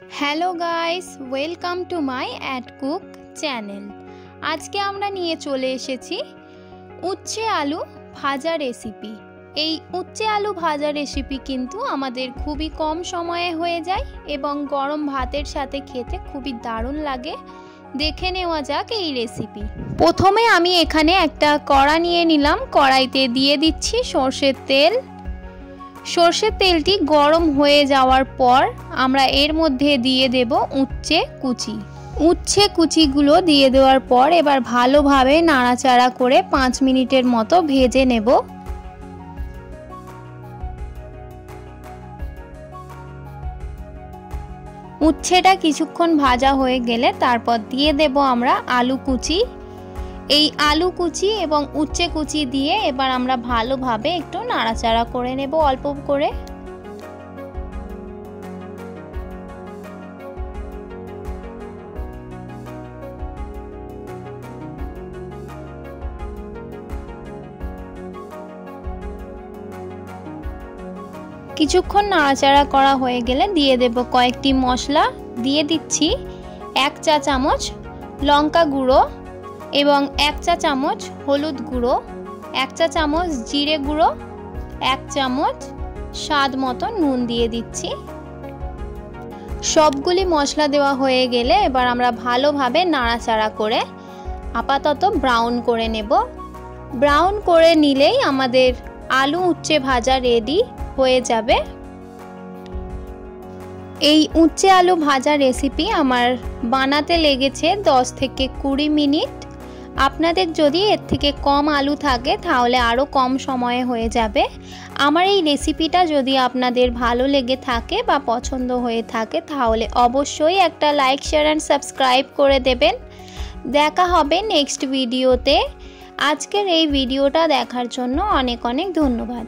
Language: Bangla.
Hello guys welcome to my eat cook channel. आज के आमरा निये चले एसेछि उच्छे आलू भाजा रेसिपि। এই উচ্চে আলু ভাজা রেসিপি কিন্তু আমাদের খুবই কম সময়ে হয়ে যায় এবং গরম ভাতের সাথে খেতে খুবই দারুণ লাগে। দেখে নেওয়া যাক এই রেসিপি। প্রথমে আমি এখানে একটা কড়া নিয়ে নিলাম। কড়াইতে দিয়ে দিচ্ছি সরষের তেল। সরষের তেলটি গরম হয়ে যাওয়ার পর আমরা এর মধ্যে দিয়ে দেব উচ্ছে কুচি। উচ্ছে কুচিগুলো দিয়ে দেওয়ার পর এবার ভালোভাবে নাড়াচাড়া করে 5 মিনিটের মতো ভেজে নেব। উচ্ছেটা কিছুক্ষণ ভাজা হয়ে গেলে তারপর দিয়ে দেব আমরা আলু কুচি। এই আলু কুচি এবং উচ্ছে কুচি দিয়ে এবার আমরা ভালোভাবে একটু নাড়াচাড়া করে নেব অল্প করে। কিছুক্ষণ নাড়াচাড়া করা হয়ে গেলে দিয়ে দেব কয়েকটি মশলা। দিয়ে দিচ্ছি 1 চা চামচ লঙ্কা গুঁড়ো এবং 1 চা চামচ হলুদ গুঁড়ো, 1 চা চামচ জিরে গুঁড়ো, 1 চামচ স্বাদ মতো নুন দিয়ে দিচ্ছি। সবগুলি মশলা দেওয়া হয়ে গেলে এবার আমরা ভালোভাবে নাড়াচাড়া করে আপাতত ব্রাউন করে নেব। ব্রাউন করে নিলেই আমাদের আলু উচ্ছে ভাজা রেডি হয়ে যাবে। এই উচ্ছে আলু ভাজা রেসিপি আমার বানাতে লেগেছে 10 থেকে 20 মিনিট। আপনাদের যদি এর থেকে কম আলু থাকে তাহলে আরও কম সময়ে হয়ে যাবে। আমার এই রেসিপিটা যদি আপনাদের ভালো লেগে থাকে বা পছন্দ হয়ে থাকে তাহলে অবশ্যই একটা লাইক শেয়ার অ্যান্ড সাবস্ক্রাইব করে দেবেন। দেখা হবে নেক্সট ভিডিওতে। আজকের এই ভিডিওটা দেখার জন্য অনেক অনেক ধন্যবাদ।